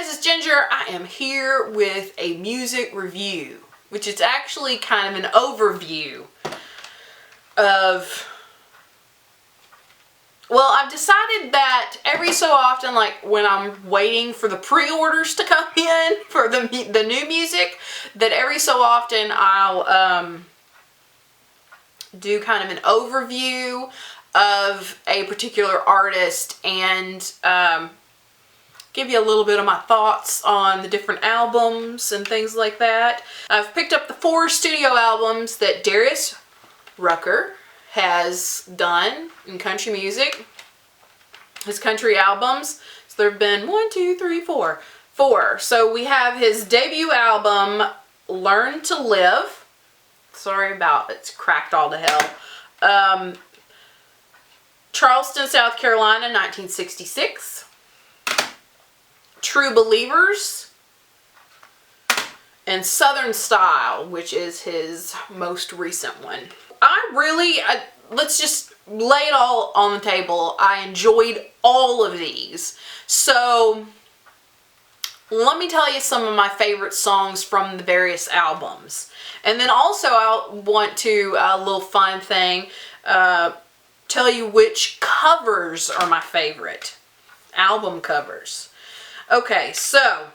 guys, it's Ginger. I am here with a music review, which is actually kind of an overview of, well, I've decided that every so often, like when I'm waiting for the pre-orders to come in for the new music, that every so often I'll do kind of an overview of a particular artist and give you a little bit of my thoughts on the different albums and things like that. I've picked up the 4 studio albums that Darius Rucker has done in country music. His country albums. So there have been 4. So we have his debut album, Learn to Live. Sorry about it's cracked all to hell. Charleston, South Carolina, 1966. True Believers, and Southern Style, which is his most recent one. Let's just lay it all on the table. I enjoyed all of these. So let me tell you some of my favorite songs from the various albums. And then also I want to, a little fun thing, tell you which covers are my favorite. Album covers. Okay, so,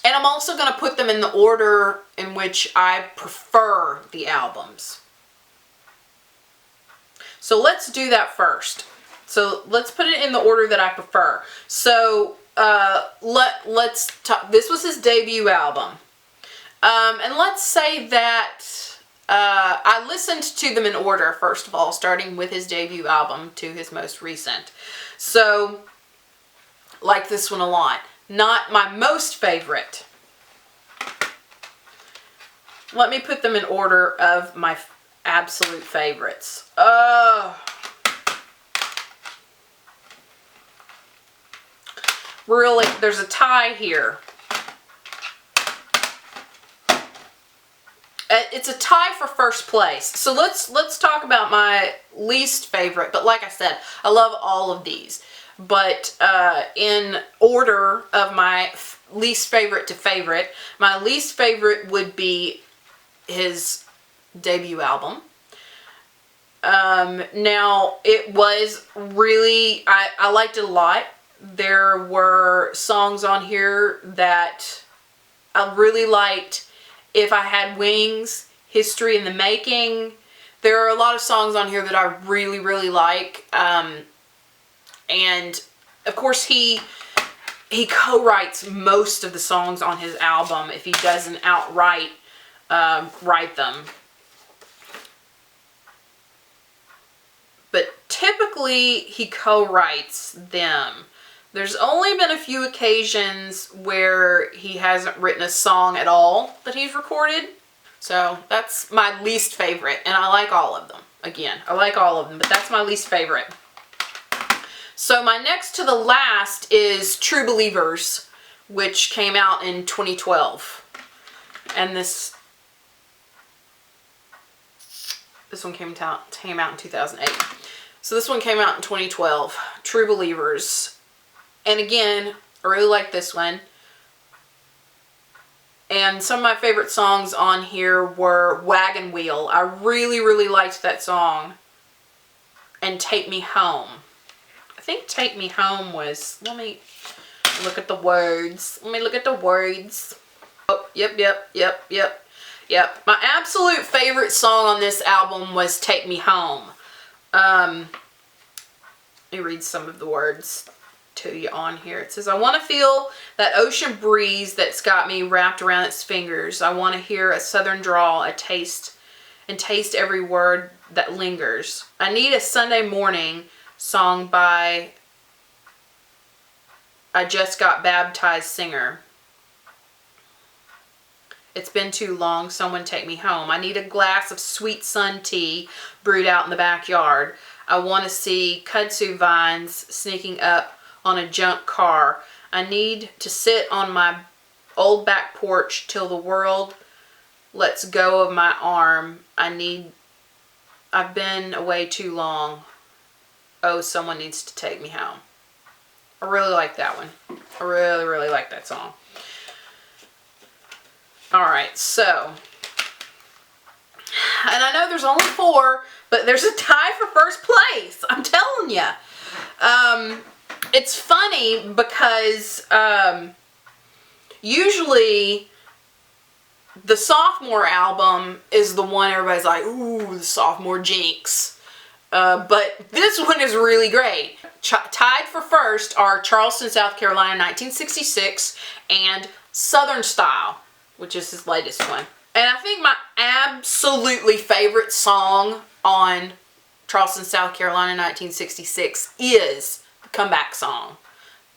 and I'm also going to put them in the order in which I prefer the albums. So let's do that first. So let's put it in the order that I prefer. So let's talk. This was his debut album. And let's say that I listened to them in order, first of all, starting with his debut album to his most recent. So, like this one a lot. Not my most favorite. Let me put them in order of my absolute favorites. Really, there's a tie here. It's a tie for first place. So let's talk about my least favorite. But like I said, I love all of these. But in order of my least favorite to favorite, my least favorite would be his debut album. Now, it was really, I liked it a lot. There were songs on here that I really liked. If I Had Wings, History in the Making. There are a lot of songs on here that I really, really like. And of course he co-writes most of the songs on his album if he doesn't outright write them. But typically he co-writes them. There's only been a few occasions where he hasn't written a song at all that he's recorded. So that's my least favorite, and I like all of them. Again, I like all of them, but that's my least favorite. So my next to the last is True Believers, which came out in 2012. And this one came out in 2008. So this one came out in 2012, True Believers. And again, I really like this one. And some of my favorite songs on here were Wagon Wheel. I really, really liked that song. And Take Me Home. I think Take Me Home was, let me look at the words. Oh, yep. My absolute favorite song on this album was Take Me Home. Let me read some of the words to you on here. It says, I want to feel that ocean breeze that's got me wrapped around its fingers. I want to hear a southern drawl, taste every word that lingers. I need a Sunday morning song by I Just Got Baptized singer. It's been too long, someone take me home. I need a glass of sweet sun tea brewed out in the backyard. I want to see kudzu vines sneaking up on a junk car. I need to sit on my old back porch till the world lets go of my arm. I've been away too long. Oh, someone needs to take me home. I really like that one. I really, really like that song. Alright, so, and I know there's only 4, but there's a tie for first place. I'm telling you. It's funny because usually the sophomore album is the one everybody's like, ooh, the sophomore jinx. But this one is really great. Tied for first are Charleston, South Carolina, 1966, and Southern Style, which is his latest one. And I think my absolutely favorite song on Charleston, South Carolina, 1966 is the Comeback Song.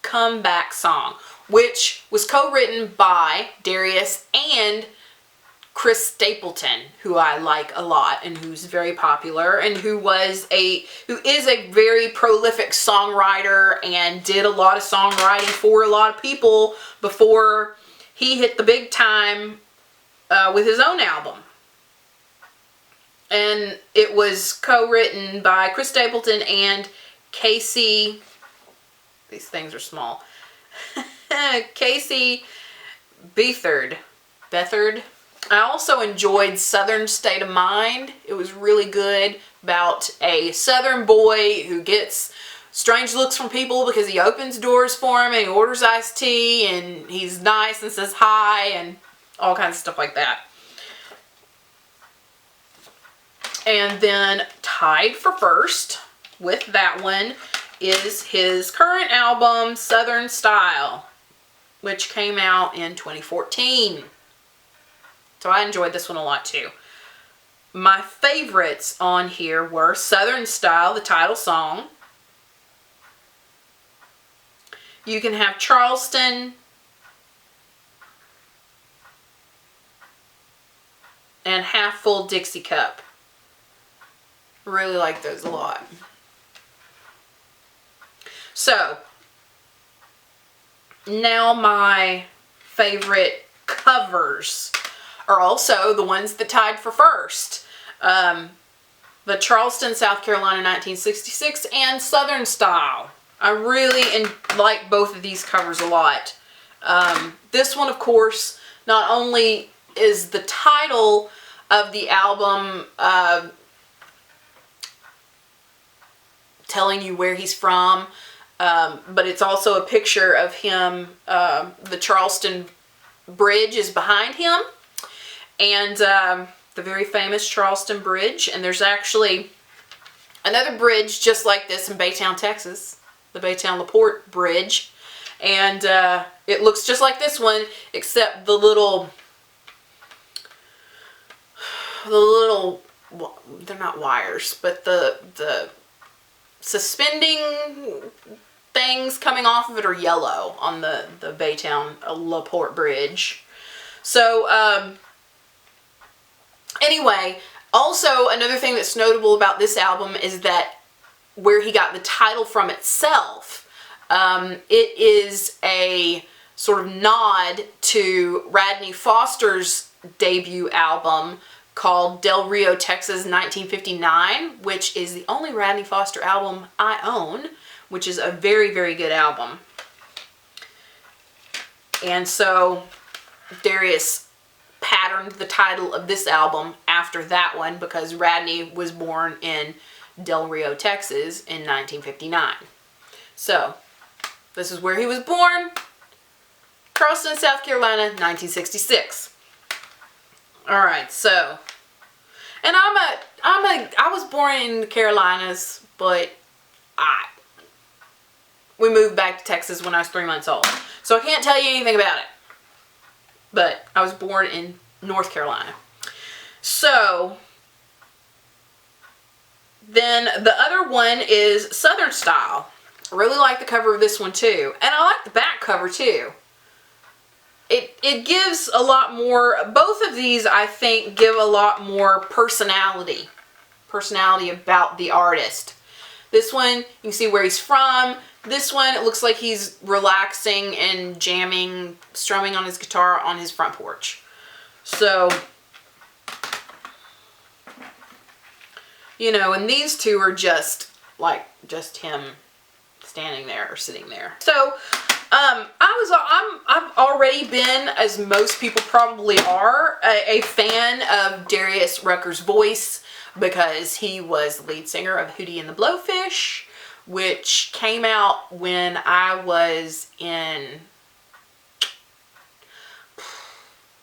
Comeback Song, which was co-written by Darius and Chris Stapleton, who I like a lot and who's very popular and who is a very prolific songwriter and did a lot of songwriting for a lot of people before he hit the big time with his own album. And it was co-written by Chris Stapleton and Casey, these things are small, Casey Beathard. I also enjoyed Southern State of Mind. It was really good, about a Southern boy who gets strange looks from people because he opens doors for him and he orders iced tea and he's nice and says hi and all kinds of stuff like that. And then tied for first with that one is his current album, Southern Style, which came out in 2014. So I enjoyed this one a lot too. My favorites on here were Southern Style, the title song. You Can Have Charleston. And Half Full Dixie Cup. Really like those a lot. So, now my favorite covers are also the ones that tied for first. The Charleston, South Carolina, 1966 and Southern Style. I really like both of these covers a lot. This one, of course, not only is the title of the album telling you where he's from, but it's also a picture of him. The Charleston Bridge is behind him, and the very famous Charleston Bridge. And there's actually another bridge just like this in Baytown, Texas, the Baytown-LaPorte Bridge, and it looks just like this one, except the little, they're not wires, but the suspending things coming off of it are yellow on the Baytown-LaPorte Bridge. So, anyway, also another thing that's notable about this album is that where he got the title from itself, it is a sort of nod to Radney Foster's debut album called Del Rio, Texas, 1959, which is the only Radney Foster album I own, which is a very, very good album. And so Darius patterned the title of this album after that one because Radney was born in Del Rio, Texas in 1959. So, this is where he was born. Charleston, South Carolina, 1966. Alright, so, and I was born in the Carolinas, but we moved back to Texas when I was 3 months old. So I can't tell you anything about it. But I was born in North Carolina. So, then the other one is Southern Style. I really like the cover of this one too. And I like the back cover too. It gives a lot more, both of these I think give a lot more personality about the artist. This one, you can see where he's from. This one, it looks like he's relaxing and jamming, strumming on his guitar on his front porch. So, you know, and these two are just, like, just him standing there or sitting there. So I've already been, as most people probably are, a fan of Darius Rucker's voice, because he was the lead singer of Hootie and the Blowfish, which came out when I was in,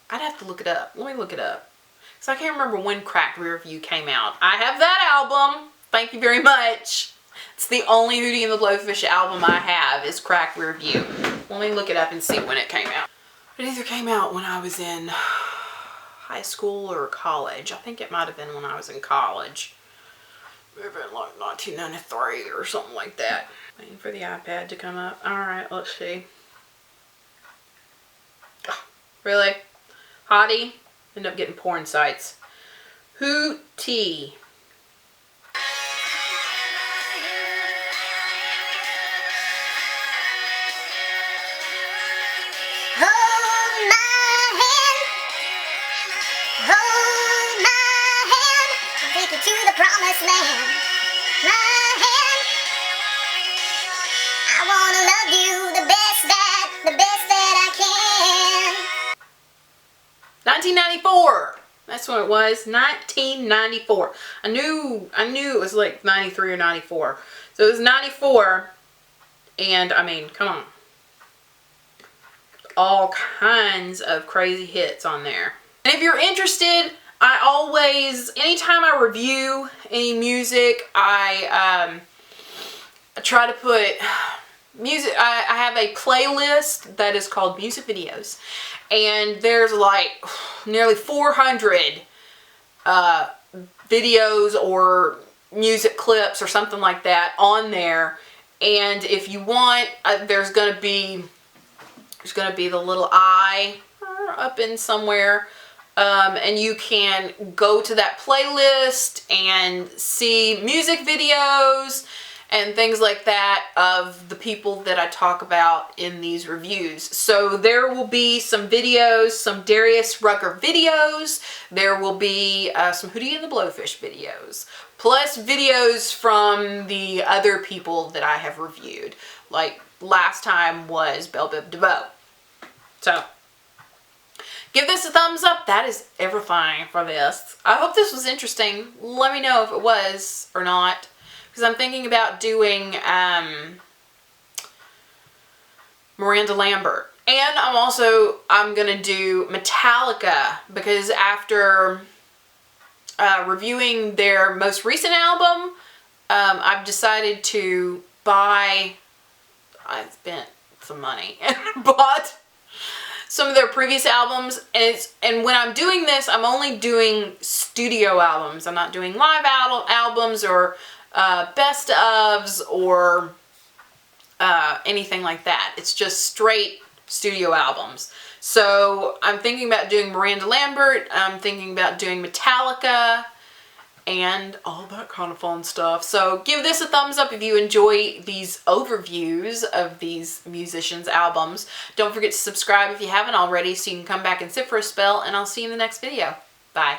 I'd have to look it up. Let me look it up, because I can't remember when Cracked Rear View came out. I have that album. Thank you very much. It's the only Hootie and the Blowfish album I have is Cracked Rear View. Let me look it up and see when it came out. It either came out when I was in high school or college. I think it might have been when I was in college. It would have been like 1993 or something like that. Waiting for the iPad to come up. Alright, let's see. Oh, really? Hottie? End up getting porn sites. Hootie. To the promised land, my hand. I wanna love you the best that I can. 1994. That's what it was. 1994. I knew it was like 93 or 94. So it was 94, and I mean, come on. All kinds of crazy hits on there. And if you're interested, I always, anytime I review any music, I try to put music, I have a playlist that is called Music Videos. And there's like nearly 400 videos or music clips or something like that on there. And if you want, there's going to be the little eye up in somewhere. And you can go to that playlist and see music videos and things like that of the people that I talk about in these reviews. So there will be some videos, some Darius Rucker videos. There will be some Hootie and the Blowfish videos. Plus videos from the other people that I have reviewed. Like last time was Belle Biv DeVoe. So give this a thumbs up. That is everything for this. I hope this was interesting. Let me know if it was or not. Because I'm thinking about doing Miranda Lambert. And I'm going to do Metallica. Because after reviewing their most recent album, I've decided to buy, I spent some money and bought some of their previous albums, and when I'm doing this, I'm only doing studio albums. I'm not doing live albums or best ofs or anything like that. It's just straight studio albums. So I'm thinking about doing Miranda Lambert. I'm thinking about doing Metallica and all that kind of fun stuff. So give this a thumbs up if you enjoy these overviews of these musicians' albums. Don't forget to subscribe if you haven't already so you can come back and sit for a spell, and I'll see you in the next video. Bye.